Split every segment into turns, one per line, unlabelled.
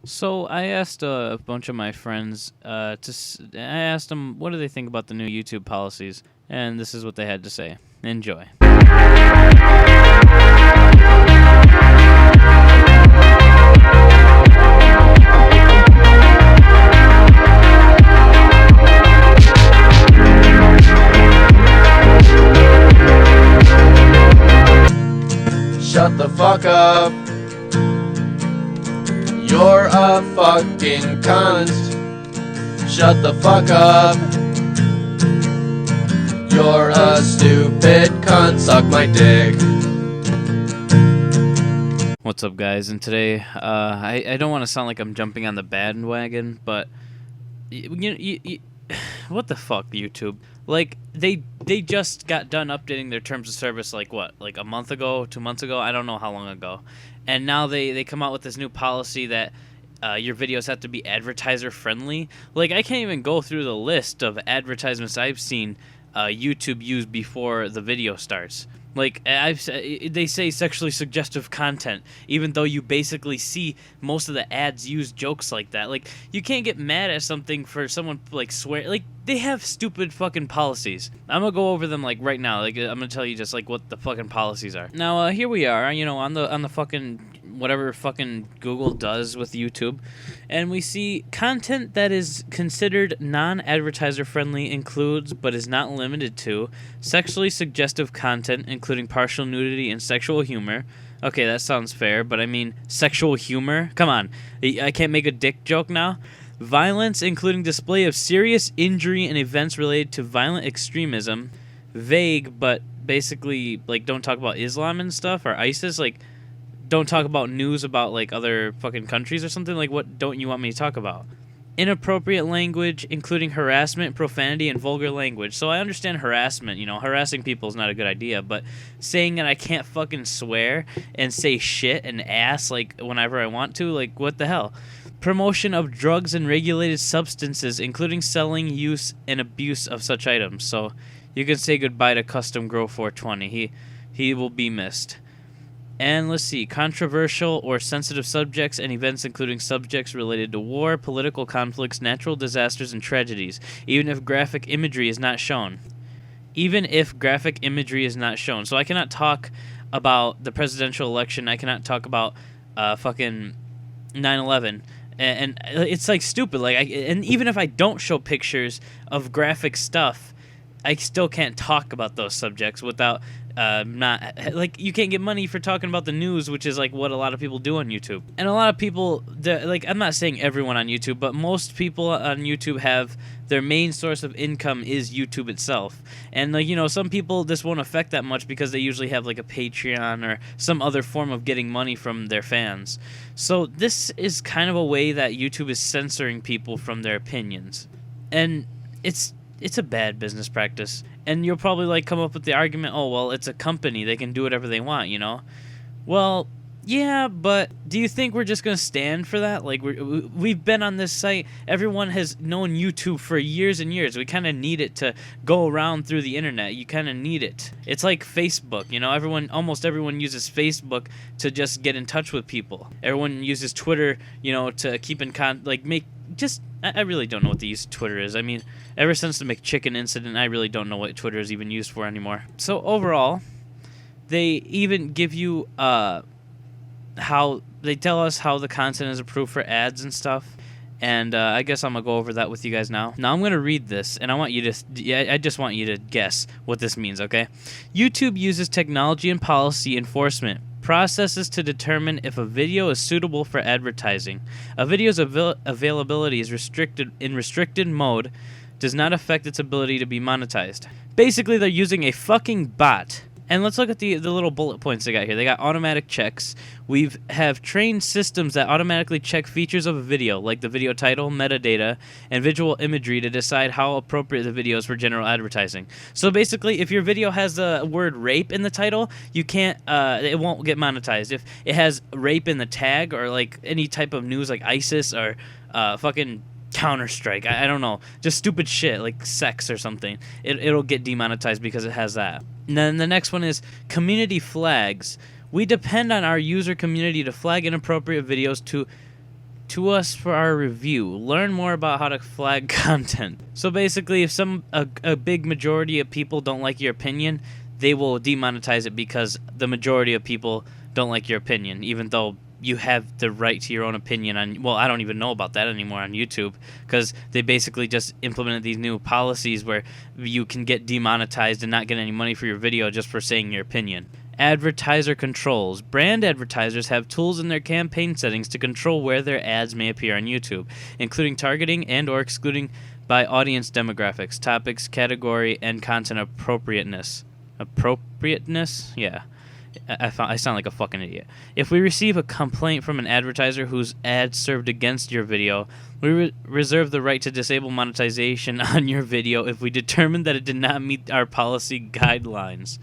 So I asked a bunch of my friends I asked them what do they think about the new YouTube policies, and this is what they had to say. Enjoy.
Shut the fuck up. You're a fucking cunt. Shut the fuck up. You're a stupid cunt. Suck my dick.
What's up, guys? And today, I don't want to sound like I'm jumping on the bandwagon, but what the fuck, YouTube? Like they just got done updating their terms of service like a month ago, 2 months ago, I don't know how long ago, and now they come out with this new policy that your videos have to be advertiser friendly. Like I can't even go through the list of advertisements I've seen YouTube use before the video starts. Like they say sexually suggestive content, even though you basically see most of the ads use jokes like that. Like you can't get mad at something for someone like swear. Like they have stupid fucking policies. I'm gonna go over them like right now. Like I'm gonna tell you just like what the fucking policies are. Now here we are, you know, on the fucking whatever fucking Google does with YouTube, and we see content that is considered non-advertiser friendly includes, but is not limited to, sexually suggestive content including partial nudity and sexual humor. Okay, that sounds fair, but I mean, sexual humor? Come on, I can't make a dick joke now? Violence including display of serious injury and events related to violent extremism. Vague, but basically, like, don't talk about Islam and stuff, or ISIS, like, don't talk about news about like other fucking countries or something. Like, what don't you want me to talk about? Inappropriate language, including harassment, profanity, and vulgar language. So I understand harassment, you know, harassing people is not a good idea, but saying that I can't fucking swear and say shit and ass like whenever I want to, like, what the hell? Promotion of drugs and regulated substances, including selling, use, and abuse of such items. So you can say goodbye to Custom Grow 420. He will be missed. And let's see, controversial or sensitive subjects and events including subjects related to war, political conflicts, natural disasters, and tragedies, even if graphic imagery is not shown. Even if graphic imagery is not shown. So I cannot talk about the presidential election. I cannot talk about fucking 9/11. And it's like stupid. Like, and even if I don't show pictures of graphic stuff, I still can't talk about those subjects without not, like, you can't get money for talking about the news, which is like what a lot of people do on YouTube. And a lot of people, like, I'm not saying everyone on YouTube, but most people on YouTube have their main source of income is YouTube itself. And, like, you know, some people this won't affect that much because they usually have like a Patreon or some other form of getting money from their fans. So this is kind of a way that YouTube is censoring people from their opinions. And it's a bad business practice. And you'll probably like come up with the argument, oh, well, it's a company, they can do whatever they want, you know? Well, yeah, but do you think we're just going to stand for that? Like, we've been on this site, everyone has known YouTube for years and years. We kind of need it to go around through the internet. You kind of need it. It's like Facebook, you know? Almost everyone uses Facebook to just get in touch with people. Everyone uses Twitter, you know, to keep in I really don't know what the use of Twitter is. I mean, ever since the McChicken incident, I really don't know what Twitter is even used for anymore. So overall, they even give you how they tell us how the content is approved for ads and stuff. And I guess I'm gonna go over that with you guys now. Now I'm gonna read this, and I just want you to guess what this means. Okay, YouTube uses technology and policy enforcement processes to determine if a video is suitable for advertising. A video's availability is restricted mode does not affect its ability to be monetized. Basically, they're using a fucking bot. And let's look at the little bullet points they got here. They got automatic checks. We have trained systems that automatically check features of a video, like the video title, metadata, and visual imagery to decide how appropriate the video is for general advertising. So basically, if your video has the word rape in the title, you can't, it won't get monetized. If it has rape in the tag or like any type of news like ISIS or fucking Counter-Strike, I don't know, just stupid shit like sex or something, it'll get demonetized because it has that. And then the next one is community flags. We depend on our user community to flag inappropriate videos to us for our review. Learn more about how to flag content. So basically, if a big majority of people don't like your opinion, they will demonetize it because the majority of people don't like your opinion, even though you have the right to your own opinion on, well, I don't even know about that anymore on YouTube, because they basically just implemented these new policies where you can get demonetized and not get any money for your video just for saying your opinion. Advertiser controls. Brand advertisers have tools in their campaign settings to control where their ads may appear on YouTube, including targeting and or excluding by audience demographics, topics, category, and content appropriateness. Appropriateness? Yeah. I sound like a fucking idiot. If we receive a complaint from an advertiser whose ad served against your video, we reserve the right to disable monetization on your video if we determine that it did not meet our policy guidelines.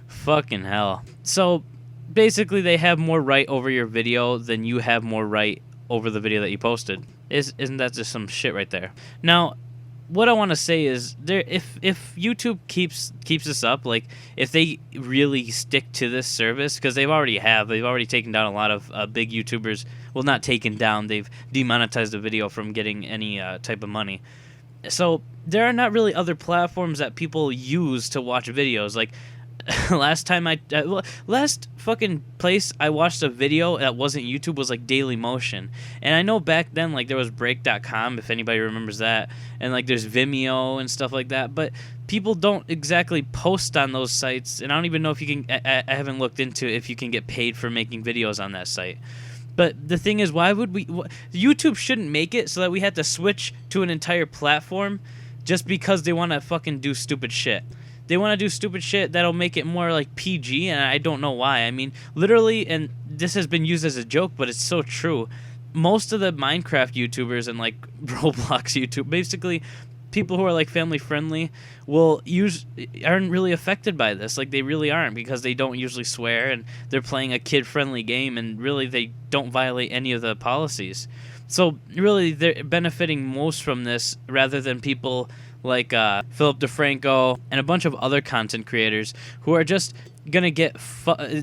Fucking hell. So, basically, they have more right over your video than you have more right over the video that you posted. Isn't that just some shit right there? Now, what I want to say is, if YouTube keeps this up, like if they really stick to this service, because they've already taken down a lot of big YouTubers. Well, not taken down, they've demonetized the video from getting any type of money. So there are not really other platforms that people use to watch videos. Like last fucking place I watched a video that wasn't YouTube was like Dailymotion. And I know back then like there was break.com, if anybody remembers that, and like there's Vimeo and stuff like that, but people don't exactly post on those sites, and I don't even know if you can, I haven't looked into if you can get paid for making videos on that site. But the thing is, why would we, YouTube shouldn't make it so that we have to switch to an entire platform just because they want to fucking do stupid shit. They want to do stupid shit that'll make it more like PG, and I don't know why. I mean, literally, and this has been used as a joke, but it's so true. Most of the Minecraft YouTubers and like Roblox YouTube, basically people who are like family friendly, aren't really affected by this. Like they really aren't, because they don't usually swear and they're playing a kid friendly game, and really they don't violate any of the policies. So really, they're benefiting most from this rather than people like Philip DeFranco and a bunch of other content creators who are just gonna get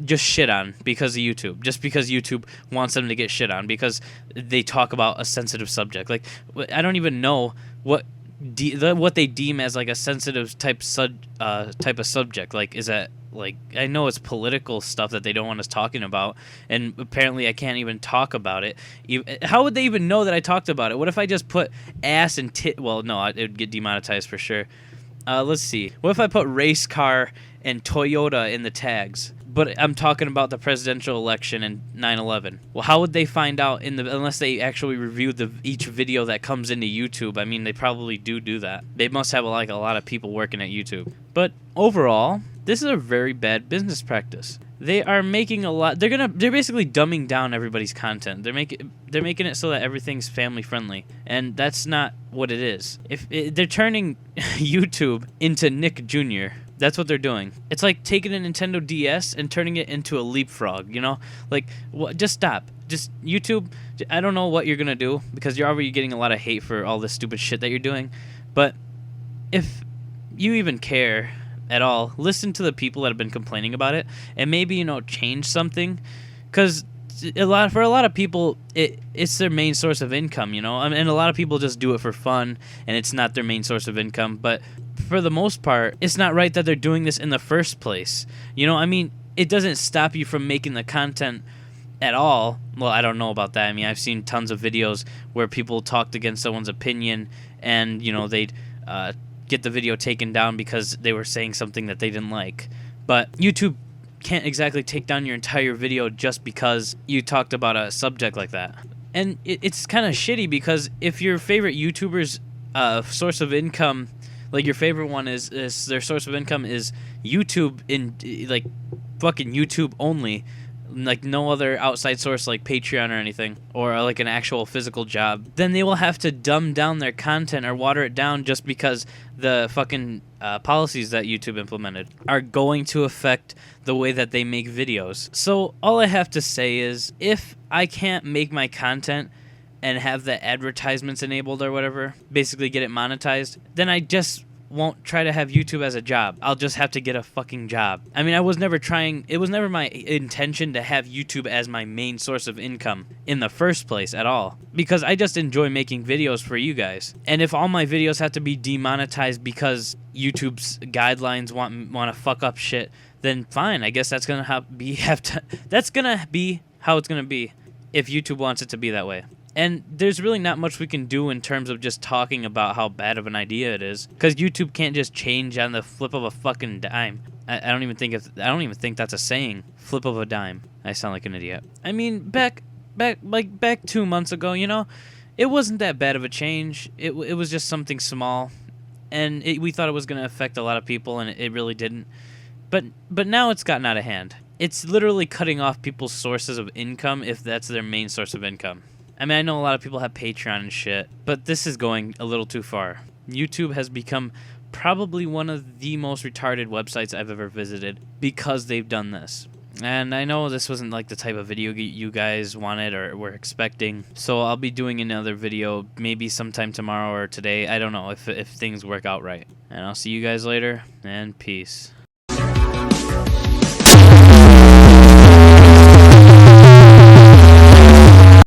just shit on because of YouTube, just because YouTube wants them to get shit on because they talk about a sensitive subject. Like I don't even know what they deem as like a sensitive type of subject. Like is that, like, I know it's political stuff that they don't want us talking about, and apparently I can't even talk about it. How would they even know that I talked about it? What if I just put ass and tit? Well, no, it would get demonetized for sure. Let's see. What if I put race car and Toyota in the tags, but I'm talking about the presidential election and 9/11? Well, how would they find out unless they actually review each video that comes into YouTube? I mean, they probably do that. They must have like a lot of people working at YouTube. But overall, this is a very bad business practice. They are making a lot. They're basically dumbing down everybody's content. They're making it so that everything's family friendly, and that's not what it is. They're turning YouTube into Nick Jr. That's what they're doing. It's like taking a Nintendo DS and turning it into a leapfrog, you know? Like, just stop. Just YouTube, I don't know what you're going to do, because you're already getting a lot of hate for all this stupid shit that you're doing. But if you even care at all, listen to the people that have been complaining about it, and maybe, you know, change something. Because for a lot of people, it's their main source of income, you know? And a lot of people just do it for fun, and it's not their main source of income. But for the most part, it's not right that they're doing this in the first place. You know, I mean, it doesn't stop you from making the content at all. Well, I don't know about that. I mean, I've seen tons of videos where people talked against someone's opinion, and, you know, they'd get the video taken down because they were saying something that they didn't like. But YouTube can't exactly take down your entire video just because you talked about a subject like that. And it's kind of shitty, because if your favorite YouTuber's source of income, like your favorite one is their source of income is YouTube, in like fucking YouTube only, like no other outside source like Patreon or anything, or like an actual physical job, then they will have to dumb down their content or water it down just because the fucking policies that YouTube implemented are going to affect the way that they make videos. So all I have to say is, if I can't make my content and have the advertisements enabled or whatever, basically get it monetized, then I just won't try to have YouTube as a job. I'll just have to get a fucking job. I mean, it was never my intention to have YouTube as my main source of income in the first place at all, because I just enjoy making videos for you guys. And if all my videos have to be demonetized because YouTube's guidelines want to fuck up shit, then fine. I guess that's gonna that's gonna be how it's gonna be if YouTube wants it to be that way. And there's really not much we can do in terms of just talking about how bad of an idea it is, because YouTube can't just change on the flip of a fucking dime. I don't even think that's a saying. Flip of a dime. I sound like an idiot. I mean, back 2 months ago, you know, it wasn't that bad of a change. It was just something small, and we thought it was going to affect a lot of people, and it really didn't. But now it's gotten out of hand. It's literally cutting off people's sources of income if that's their main source of income. I mean, I know a lot of people have Patreon and shit, but this is going a little too far. YouTube has become probably one of the most retarded websites I've ever visited because they've done this. And I know this wasn't like the type of video you guys wanted or were expecting, so I'll be doing another video maybe sometime tomorrow or today. I don't know if things work out right. And I'll see you guys later, and peace.